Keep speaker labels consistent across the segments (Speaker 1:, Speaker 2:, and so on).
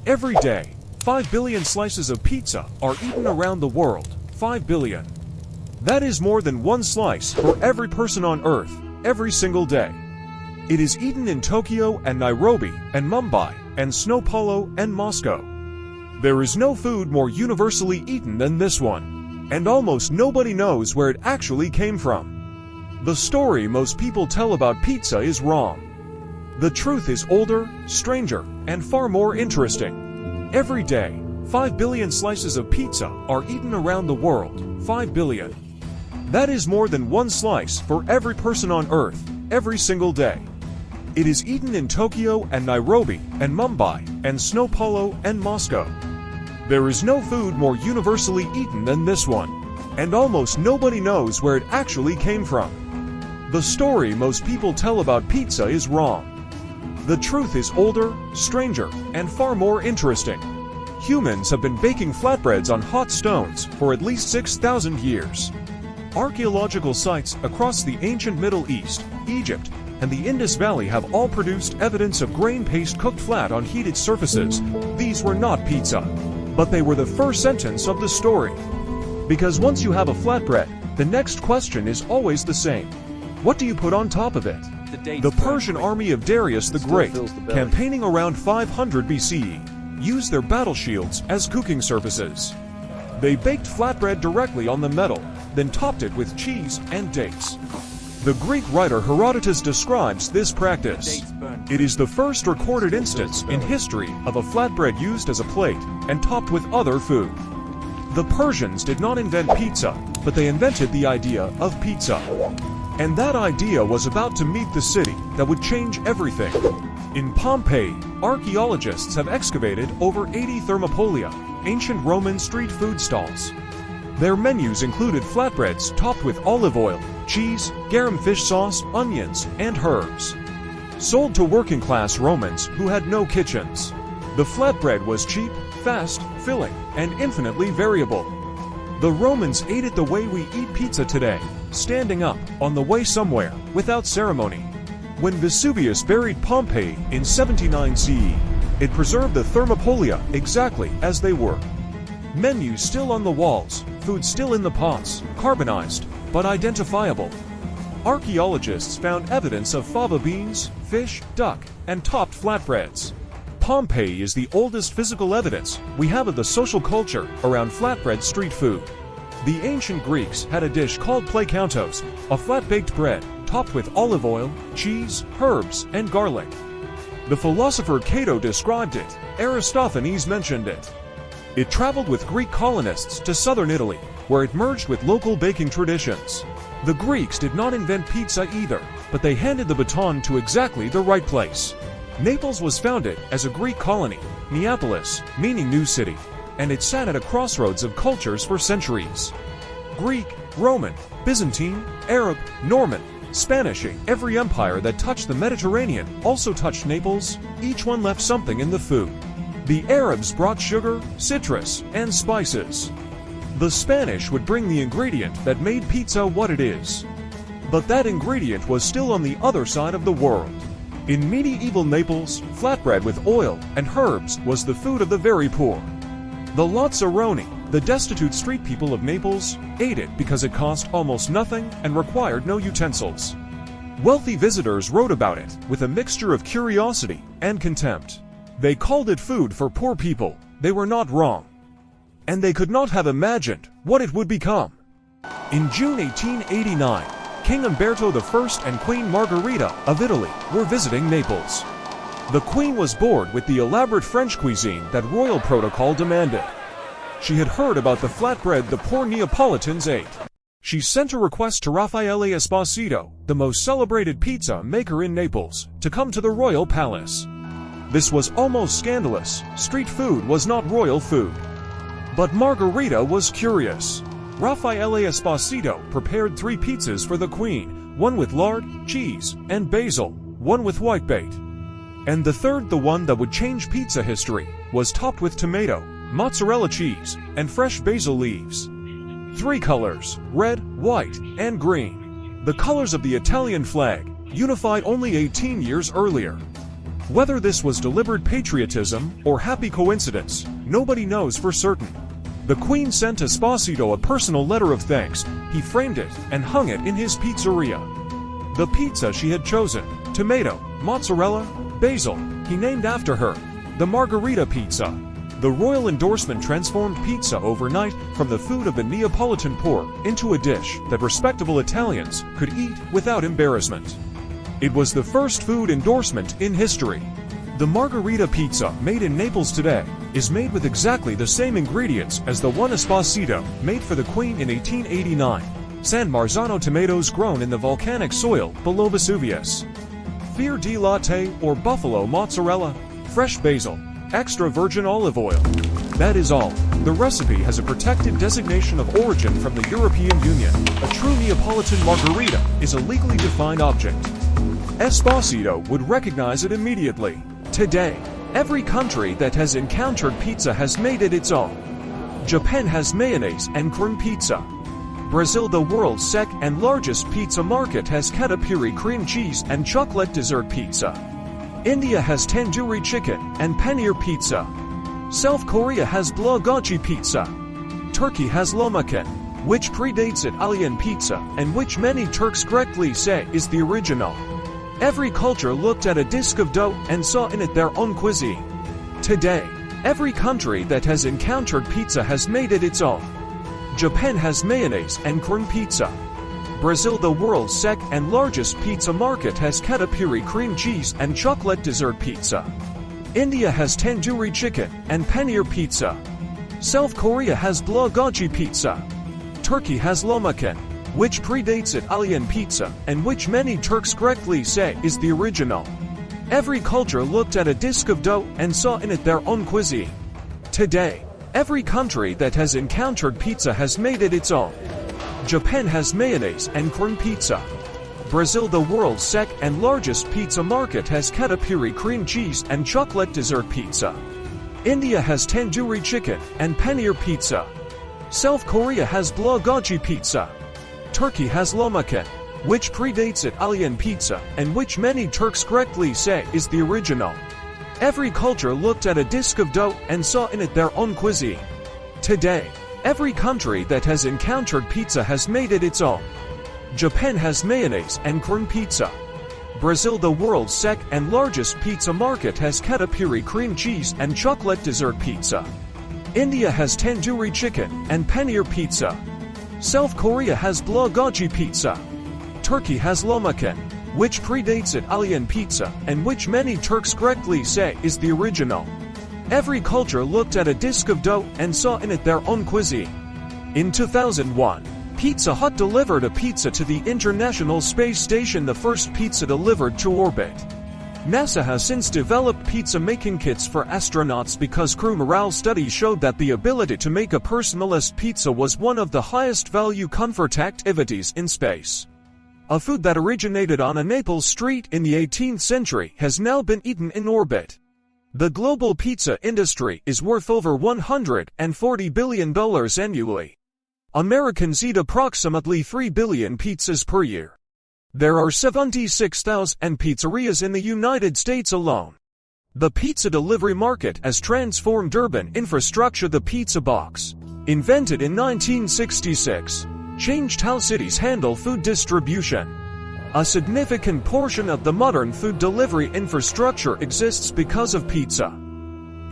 Speaker 1: Every day, 5 billion slices of pizza are eaten around the world. 5 billion. That is more than one slice for every person on Earth, every single day. It is eaten in Tokyo and Nairobi and Mumbai and Sao Paulo and Moscow. There is no food more universally eaten than this one, and almost nobody knows where it actually came from. The story most people tell about pizza is wrong. The truth is older, stranger, and far more interesting. Every day, 5 billion slices of pizza are eaten around the world. 5 billion. That is more than one slice for every person on Earth, every single day. It is eaten in Tokyo and Nairobi and Mumbai and Sao Paulo and Moscow. There is no food more universally eaten than this one, and almost nobody knows where it actually came from. The story most people tell about pizza is wrong. The truth is older, stranger, and far more interesting. Humans have been baking flatbreads on hot stones for at least 6,000 years. Archaeological sites across the ancient Middle East, Egypt, and the Indus Valley have all produced evidence of grain paste cooked flat on heated surfaces. These were not pizza, but they were the first sentence of the story. Because once you have a flatbread, the next question is always the same. What do you put on top of it? The Persian army of Darius the Great, campaigning around 500 BCE, used their battle shields as cooking surfaces. They baked flatbread directly on the metal, then topped it with cheese and dates. The Greek writer Herodotus describes this practice. It is the first recorded instance in history of a flatbread used as a plate and topped with other food. The Persians did not invent pizza, but they invented the idea of pizza. And that idea was about to meet the city that would change everything. In Pompeii, archaeologists have excavated over 80 thermopolia, ancient Roman street food stalls. Their menus included flatbreads topped with olive oil, cheese, garum fish sauce, onions, and herbs. Sold to working-class Romans who had no kitchens. The flatbread was cheap, fast, filling, and infinitely variable. The Romans ate it the way we eat pizza today, standing up, on the way somewhere, without ceremony. When Vesuvius buried Pompeii in 79 CE, it preserved the thermopolia exactly as they were. Menus still on the walls, food still in the pots, carbonized, but identifiable. Archaeologists found evidence of fava beans, fish, duck, and topped flatbreads. Pompeii is the oldest physical evidence we have of the social culture around flatbread street food. The ancient Greeks had a dish called plakountos, a flat-baked bread topped with olive oil, cheese, herbs, and garlic. The philosopher Cato described it. Aristophanes mentioned it. It traveled with Greek colonists to southern Italy, where it merged with local baking traditions. The Greeks did not invent pizza either, but they handed the baton to exactly the right place. Naples was founded as a Greek colony, Neapolis, meaning new city, and it sat at a crossroads of cultures for centuries. Greek, Roman, Byzantine, Arab, Norman, Spanish, every empire that touched the Mediterranean also touched Naples. Each one left something in the food. The Arabs brought sugar, citrus, and spices. The Spanish would bring the ingredient that made pizza what it is. But that ingredient was still on the other side of the world. In medieval Naples, flatbread with oil and herbs was the food of the very poor. The Lazzaroni, the destitute street people of Naples, ate it because it cost almost nothing and required no utensils. Wealthy visitors wrote about it with a mixture of curiosity and contempt. They called it food for poor people. They were not wrong. And they could not have imagined what it would become. In June 1889, King Umberto I and Queen Margherita of Italy were visiting Naples. The Queen was bored with the elaborate French cuisine that royal protocol demanded. She had heard about the flatbread the poor Neapolitans ate. She sent a request to Raffaele Esposito, the most celebrated pizza maker in Naples, to come to the royal palace. This was almost scandalous. Street food was not royal food. But Margherita was curious. Raffaele Esposito prepared 3 pizzas for the Queen, one with lard, cheese, and basil, one with whitebait. And the third, the one that would change pizza history, was topped with tomato, mozzarella cheese, and fresh basil leaves. 3 colors, red, white, and green. The colors of the Italian flag, unified only 18 years earlier. Whether this was deliberate patriotism or happy coincidence, nobody knows for certain. The Queen sent Esposito a personal letter of thanks. He framed it and hung it in his pizzeria. The pizza she had chosen, tomato, mozzarella, basil, he named after her, the Margherita pizza. The royal endorsement transformed pizza overnight from the food of the Neapolitan poor into a dish that respectable Italians could eat without embarrassment. It was the first food endorsement in history. The Margherita pizza, made in Naples today, is made with exactly the same ingredients as the one Esposito made for the Queen in 1889. San Marzano tomatoes grown in the volcanic soil below Vesuvius. Fior di latte or buffalo mozzarella, fresh basil, extra virgin olive oil. That is all. The recipe has a protected designation of origin from the European Union. A true Neapolitan margherita is a legally defined object. Esposito would recognize it immediately. Today, every country that has encountered pizza has made it its own. Japan has mayonnaise and cream pizza. Brazil, the world's second and largest pizza market, has catupiry cream cheese and chocolate dessert pizza. India has tandoori chicken and paneer pizza. South Korea has bulgogi pizza. Turkey has lahmacun, which predates Italian pizza and which many Turks correctly say is the original. Every culture looked at a disk of dough and saw in it their own cuisine. Today, every country that has encountered pizza has made it its own. Japan has mayonnaise and cream pizza. Brazil, the world's second and largest pizza market, has catupiry cream cheese and chocolate dessert pizza. India has tandoori chicken and paneer pizza. South Korea has bulgogi pizza. Turkey has lahmacun, which predates Italian pizza and which many Turks correctly say is the original. Every culture looked at a disk of dough and saw in it their own cuisine. Today, every country that has encountered pizza has made it its own. Japan has mayonnaise and cream pizza. Brazil, the world's second and largest pizza market, has catupiry cream cheese and chocolate dessert pizza. India has tandoori chicken and paneer pizza. South Korea has bulgogi pizza. Turkey has lahmacun, which predates Italian pizza and which many Turks correctly say is the original. Every culture looked at a disk of dough and saw in it their own cuisine. Today, every country that has encountered pizza has made it its own. Japan has mayonnaise and cream pizza. Brazil, the world's second and largest pizza market, has catupiry cream cheese and chocolate dessert pizza. India has tandoori chicken and paneer pizza. South Korea has bulgogi pizza. Turkey has lahmacun, which predates Italian pizza and which many Turks correctly say is the original. Every culture looked at a disk of dough and saw in it their own cuisine. In 2001, Pizza Hut delivered a pizza to the International Space Station, the first pizza delivered to orbit. NASA has since developed pizza-making kits for astronauts because crew morale studies showed that the ability to make a personalized pizza was one of the highest value comfort activities in space. A food that originated on a Naples street in the 18th century has now been eaten in orbit. The global pizza industry is worth over $140 billion annually. Americans eat approximately 3 billion pizzas per year. There are 76,000 pizzerias in the United States alone. The pizza delivery market has transformed urban infrastructure. The pizza box, invented in 1966, changed how cities handle food distribution. A significant portion of the modern food delivery infrastructure exists because of pizza.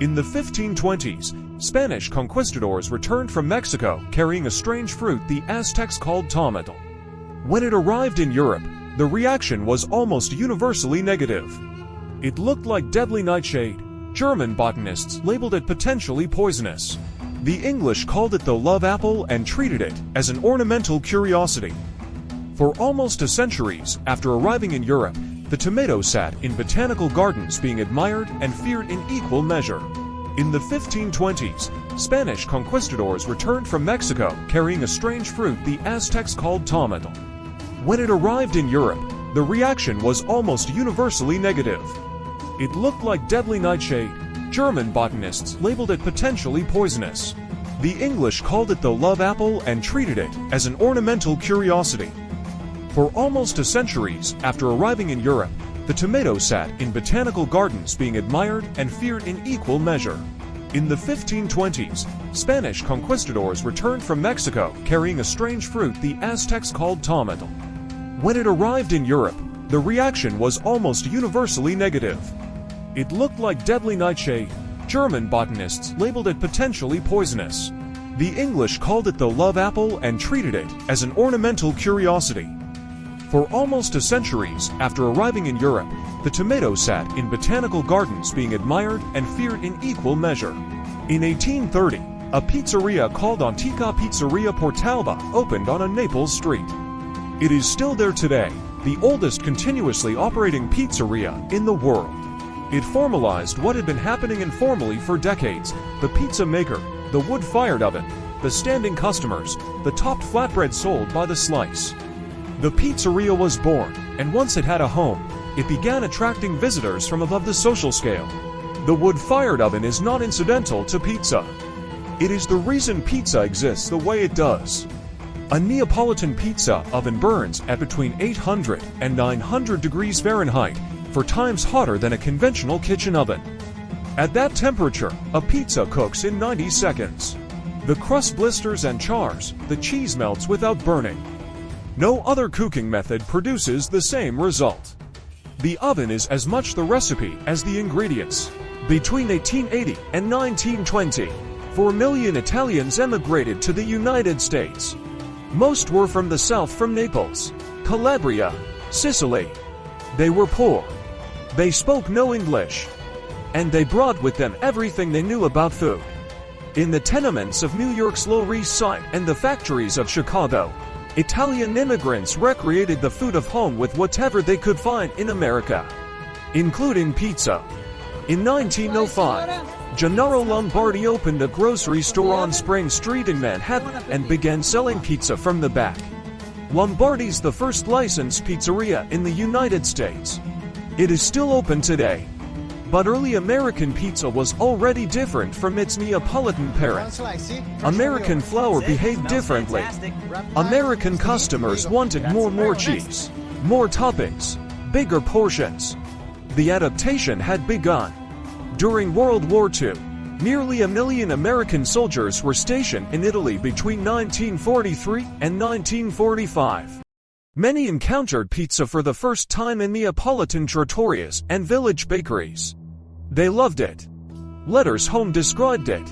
Speaker 1: In the 1520s, Spanish conquistadors returned from Mexico carrying a strange fruit the Aztecs called tomato. When it arrived in Europe, the reaction was almost universally negative. It looked like deadly nightshade. German botanists labeled it potentially poisonous. The English called it the love apple and treated it as an ornamental curiosity. For almost a century after arriving in Europe, the tomato sat in botanical gardens being admired and feared in equal measure. In the 1520s, Spanish conquistadors returned from Mexico carrying a strange fruit the Aztecs called tomato. When it arrived in Europe, the reaction was almost universally negative. It looked like deadly nightshade. German botanists labeled it potentially poisonous. The English called it the love apple and treated it as an ornamental curiosity. For almost a century after arriving in Europe, The tomato sat in botanical gardens being admired and feared in equal measure. In the 1520s, Spanish conquistadors returned from Mexico carrying a strange fruit the Aztecs called tomato. When it arrived in Europe, the reaction was almost universally negative. It looked like deadly nightshade. German botanists labeled it potentially poisonous. The English called it the love apple and treated it as an ornamental curiosity. For almost a century after arriving in Europe, the tomato sat in botanical gardens being admired and feared in equal measure. In 1830, a pizzeria called Antica Pizzeria Portalba opened on a Naples street. It is still there today, the oldest continuously operating pizzeria in the world. It formalized what had been happening informally for decades: the pizza maker, the wood-fired oven, the standing customers, the topped flatbread sold by the slice. The pizzeria was born, and once it had a home, it began attracting visitors from above the social scale. The wood-fired oven is not incidental to pizza. It is the reason pizza exists the way it does. A Neapolitan pizza oven burns at between 800 and 900 degrees Fahrenheit, 4 times hotter than a conventional kitchen oven. At that temperature, a pizza cooks in 90 seconds. The crust blisters and chars, the cheese melts without burning. No other cooking method produces the same result. The oven is as much the recipe as the ingredients. Between 1880 and 1920, 4 million Italians emigrated to the United States. Most were from the south, from Naples, Calabria, Sicily. They were poor. They spoke no English. And they brought with them everything they knew about food. In the tenements of New York's Lower East Side and the factories of Chicago, Italian immigrants recreated the food of home with whatever they could find in America, including pizza. In 1905, Gennaro Lombardi opened a grocery store on Spring Street in Manhattan and began selling pizza from the back. Lombardi's the first licensed pizzeria in the United States. It is still open today. But early American pizza was already different from its Neapolitan parent. American flour behaved differently. American customers wanted more cheese, more toppings, bigger portions. The adaptation had begun. During World War II, nearly 1 million American soldiers were stationed in Italy between 1943 and 1945. Many encountered pizza for the first time in Neapolitan trattorias and village bakeries. They loved it. Letters home described it.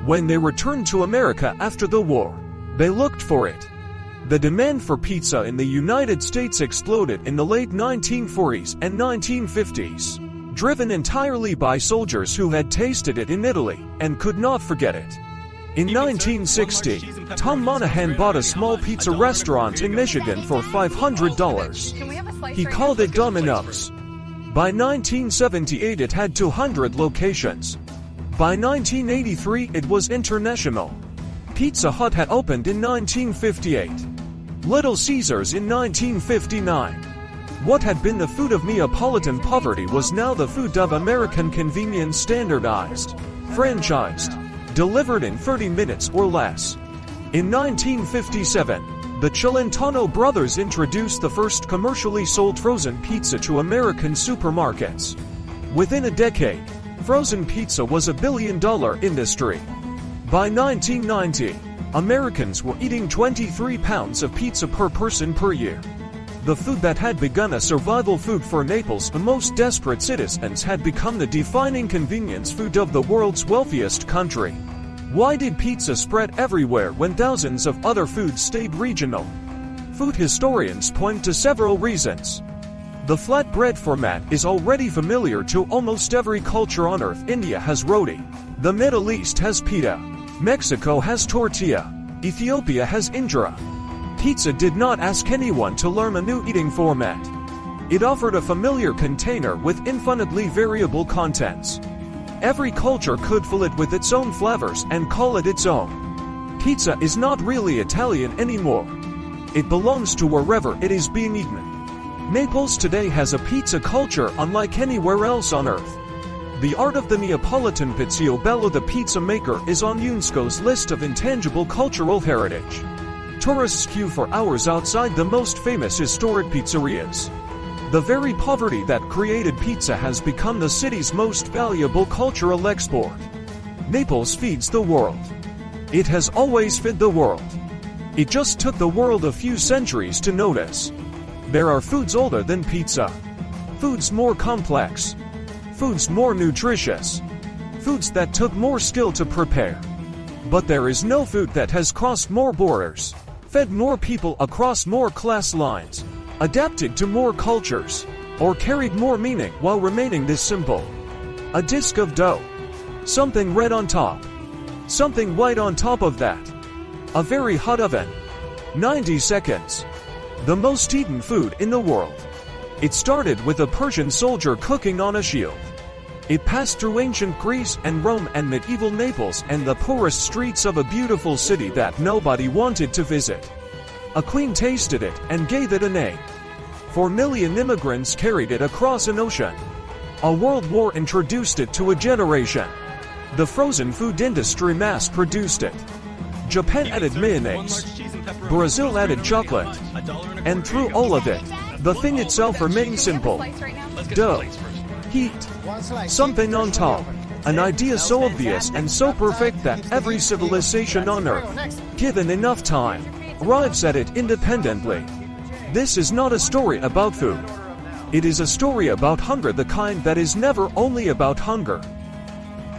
Speaker 1: When they returned to America after the war, they looked for it. The demand for pizza in the United States exploded in the late 1940s and 1950s, driven entirely by soldiers who had tasted it in Italy and could not forget it. In 1960, Tom Monahan bought a small pizza restaurant in Michigan for $500. He called it Domino's. By 1978 it had 200 locations. By 1983 it was international. Pizza Hut had opened in 1958. Little Caesars in 1959. What had been the food of Neapolitan poverty was now the food of American convenience, standardized, franchised, delivered in 30 minutes or less. In 1957, the Celentano brothers introduced the first commercially sold frozen pizza to American supermarkets. Within a decade, frozen pizza was a billion-dollar industry. By 1990, Americans were eating 23 pounds of pizza per person per year. The food that had begun a survival food for Naples' most desperate citizens had become the defining convenience food of the world's wealthiest country. Why did pizza spread everywhere when thousands of other foods stayed regional? Food historians point to several reasons. The flatbread format is already familiar to almost every culture on earth. India has roti. The Middle East has pita. Mexico has tortilla. Ethiopia has injera. Pizza did not ask anyone to learn a new eating format. It offered a familiar container with infinitely variable contents. Every culture could fill it with its own flavors and call it its own. Pizza is not really Italian anymore. It belongs to wherever it is being eaten. Naples today has a pizza culture unlike anywhere else on earth. The art of the Neapolitan pizzaiolo, the pizza maker, is on UNESCO's list of intangible cultural heritage. Tourists queue for hours outside the most famous historic pizzerias. The very poverty that created pizza has become the city's most valuable cultural export. Naples feeds the world. It has always fed the world. It just took the world a few centuries to notice. There are foods older than pizza. Foods more complex. Foods more nutritious. Foods that took more skill to prepare. But there is no food that has crossed more borders, fed more people across more class lines, adapted to more cultures, or carried more meaning while remaining this simple. A disc of dough. Something red on top. Something white on top of that. A very hot oven. 90 seconds. The most eaten food in the world. It started with a Persian soldier cooking on a shield. It passed through ancient Greece and Rome and medieval Naples and the poorest streets of a beautiful city that nobody wanted to visit. A queen tasted it and gave it a name. 4 million immigrants carried it across an ocean. A world war introduced it to a generation. The frozen food industry mass-produced it. Japan added mayonnaise. Brazil added chocolate. And through all of it, the thing itself remained simple. Dough. Heat. Something on top. An idea so obvious and so perfect that every civilization on Earth, given enough time, arrives at it independently. This is not a story about food. It is a story about hunger, the kind that is never only about hunger,